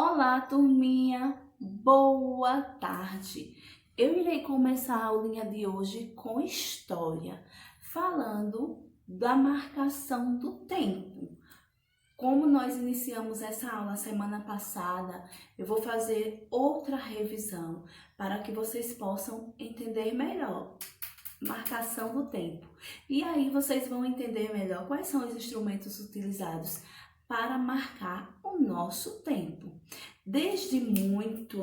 Olá, turminha! Boa tarde! Eu irei começar a aulinha de hoje com história, falando da marcação do tempo. Como nós iniciamos essa aula semana passada, eu vou fazer outra revisão para que vocês possam entender melhor. Marcação do tempo. E aí vocês vão entender melhor quais são os instrumentos utilizados para marcar o nosso tempo. Desde muito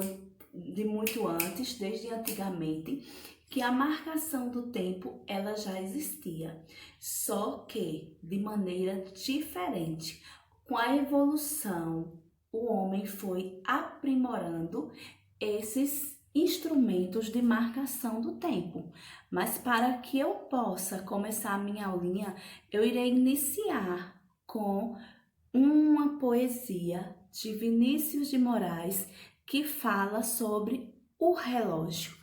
antes, desde antigamente, que a marcação do tempo ela já existia, só que de maneira diferente. Com a evolução, o homem foi aprimorando esses instrumentos de marcação do tempo. Mas para que eu possa começar a minha aulinha, eu irei iniciar com uma poesia de Vinícius de Moraes que fala sobre o relógio.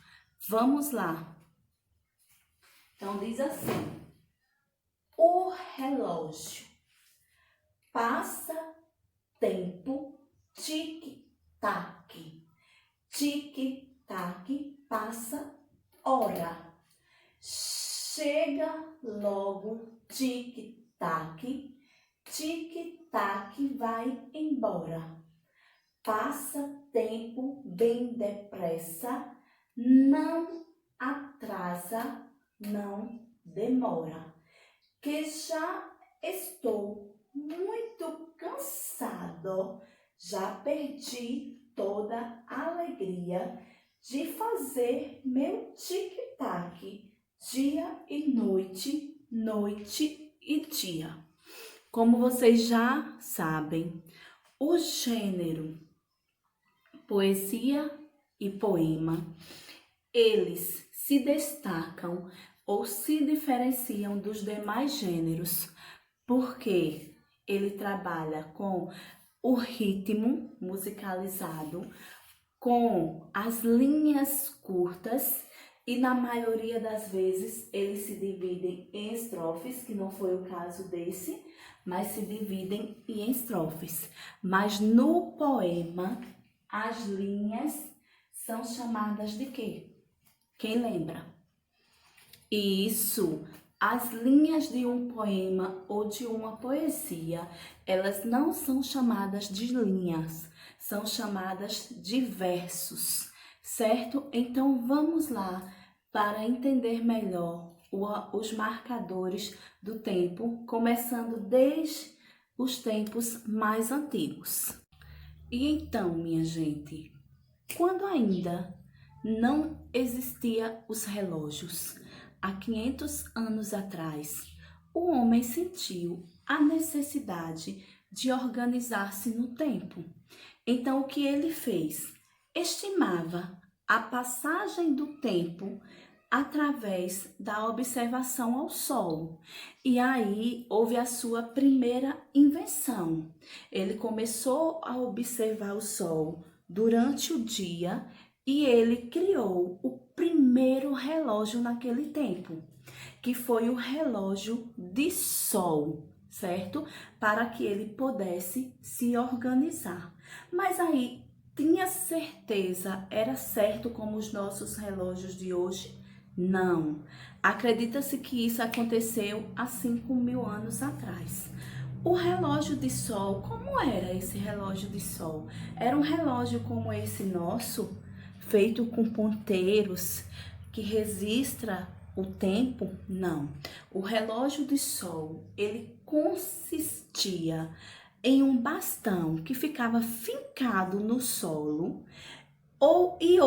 Vamos lá. Então diz assim: o relógio passa tempo, tic-tac. Tic-tac passa hora. Chega logo, tic-tac. Tic-tac vai embora. Passa tempo bem depressa. Não atrasa, não demora. Que já estou muito cansado. Já perdi toda a alegria de fazer meu tic-tac, dia e noite, noite e dia. Como vocês já sabem, o gênero poesia e poema, eles se destacam ou se diferenciam dos demais gêneros, porque ele trabalha com o ritmo musicalizado, com as linhas curtas e na maioria das vezes eles se dividem em estrofes, que não foi o caso desse, mas se dividem em estrofes. Mas no poema, as linhas são chamadas de quê? Quem lembra? Isso, as linhas de um poema ou de uma poesia, elas não são chamadas de linhas, são chamadas de versos, certo? Então vamos lá para entender melhor os marcadores do tempo, começando desde os tempos mais antigos. E então, minha gente, quando ainda não existia os relógios, há 500 anos atrás, o homem sentiu a necessidade de organizar-se no tempo. Então, o que ele fez? Estimava a passagem do tempo através da observação ao solo. E aí houve a sua primeira invenção. Ele começou a observar o sol durante o dia e ele criou o primeiro relógio naquele tempo, que foi o relógio de sol, certo? Para que ele pudesse se organizar. Mas aí, tinha certeza, era certo como os nossos relógios de hoje? Não. Acredita-se que isso aconteceu há 5.000 anos atrás. O relógio de sol, como era esse relógio de sol? Era um relógio como esse nosso, feito com ponteiros, que registra o tempo? Não. O relógio de sol, ele consistia em um bastão que ficava fincado no solo e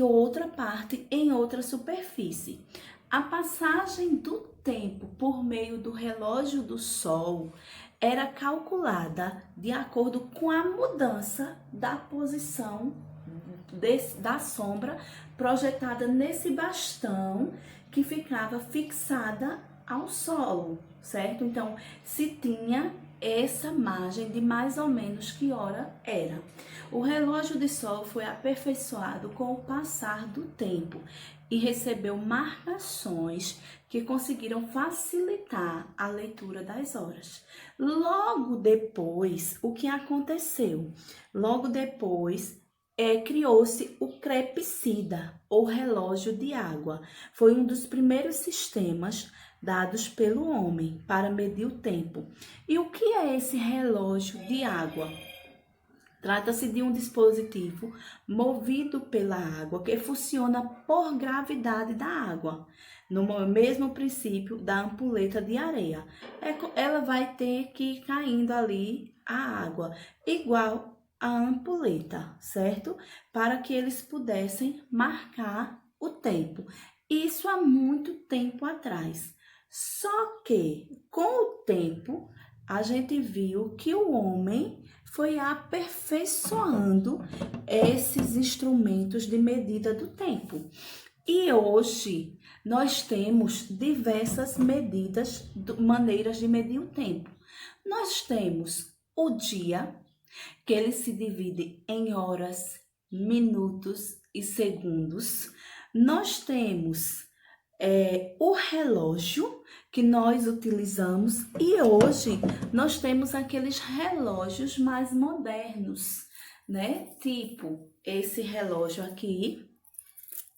outra parte em outra superfície. A passagem do tempo por meio do relógio do sol era calculada de acordo com a mudança da posição da sombra projetada nesse bastão que ficava fixada ao solo, certo? Então, se tinha essa margem de mais ou menos que hora era. O relógio de sol foi aperfeiçoado com o passar do tempo. e recebeu marcações que conseguiram facilitar a leitura das horas. Logo depois, o que aconteceu? Logo depois, criou-se o crepicida, ou relógio de água. Foi um dos primeiros sistemas dados pelo homem para medir o tempo. E o que é esse relógio de água? Trata-se de um dispositivo movido pela água que funciona por gravidade da água, no mesmo princípio da ampulheta de areia. Ela vai ter que ir caindo ali a água, igual a ampulheta, certo? Para que eles pudessem marcar o tempo. Isso há muito tempo atrás. Só que, com o tempo, a gente viu que o homem foi aperfeiçoando esses instrumentos de medida do tempo. E hoje nós temos diversas maneiras de medir o tempo. Nós temos o dia, que ele se divide em horas, minutos e segundos. Nós temos o relógio, que nós utilizamos, e hoje nós temos aqueles relógios mais modernos, né? Tipo esse relógio aqui,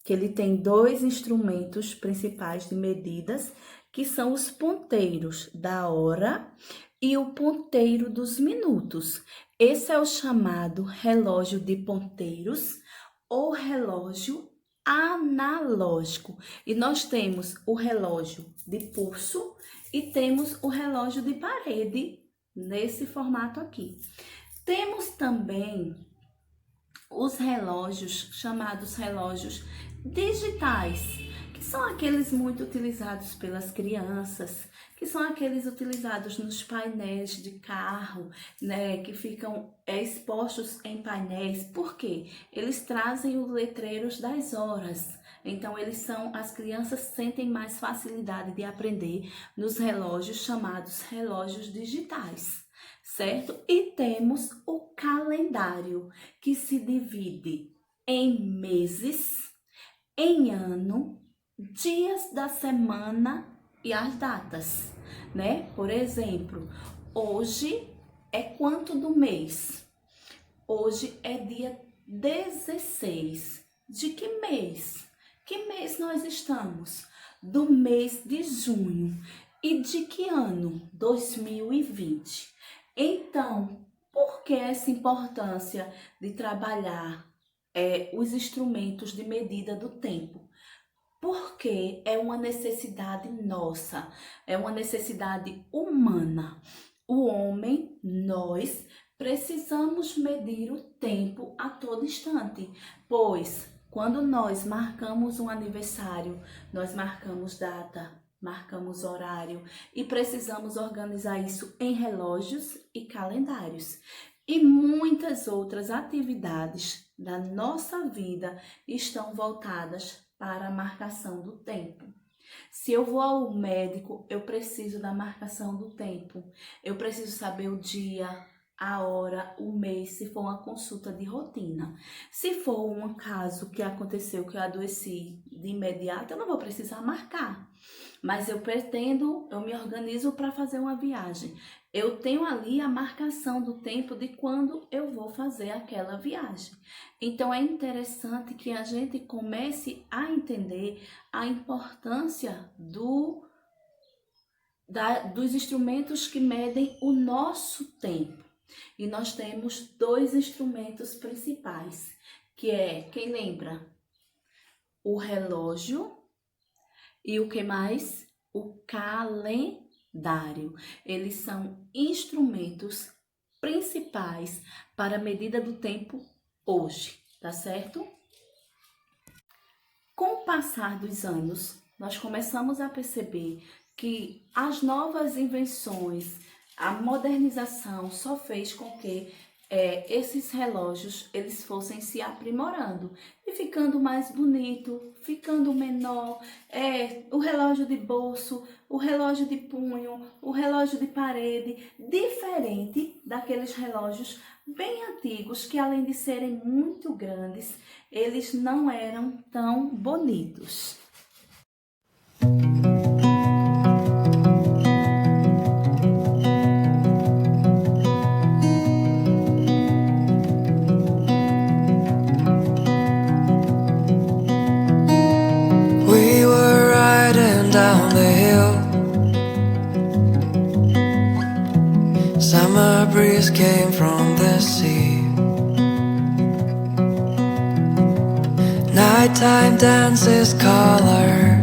que ele tem dois instrumentos principais de medidas, que são os ponteiros da hora e o ponteiro dos minutos. Esse é o chamado relógio de ponteiros ou relógio analógico. E nós temos o relógio de pulso e temos o relógio de parede nesse formato aqui. Temos também os relógios chamados relógios digitais, que são aqueles muito utilizados pelas crianças, que são aqueles utilizados nos painéis de carro, né, que ficam expostos em painéis. Por quê? Eles trazem os letreiros das horas. Então, as crianças sentem mais facilidade de aprender nos relógios chamados relógios digitais, certo? E temos o calendário, que se divide em meses, em ano, dias da semana e as datas, né? Por exemplo, hoje é quanto do mês? Hoje é dia 16. De que mês? Que mês nós estamos? Do mês de junho. E de que ano? 2020. Então, por que essa importância de trabalhar os instrumentos de medida do tempo? Porque é uma necessidade nossa, é uma necessidade humana. O homem, nós, precisamos medir o tempo a todo instante, pois quando nós marcamos um aniversário, nós marcamos data, marcamos horário e precisamos organizar isso em relógios e calendários. E muitas outras atividades da nossa vida estão voltadas para a marcação do tempo. Se eu vou ao médico, eu preciso da marcação do tempo. Eu preciso saber o dia, a hora, o mês, se for uma consulta de rotina. Se for um caso que aconteceu, que eu adoeci de imediato, eu não vou precisar marcar. Mas eu me organizo para fazer uma viagem. Eu tenho ali a marcação do tempo de quando eu vou fazer aquela viagem. Então, é interessante que a gente comece a entender a importância dos instrumentos que medem o nosso tempo. E nós temos dois instrumentos principais, que é, quem lembra? O relógio e o que mais? O calendário. Eles são instrumentos principais para a medida do tempo hoje, tá certo? Com o passar dos anos, nós começamos a perceber que as novas invenções, a modernização só fez com que esses relógios eles fossem se aprimorando e ficando mais bonito, ficando menor, o relógio de bolso, o relógio de punho, o relógio de parede, diferente daqueles relógios bem antigos que, além de serem muito grandes, eles não eram tão bonitos. We were riding down the hill. Summer breeze came from the sea. Nighttime dances color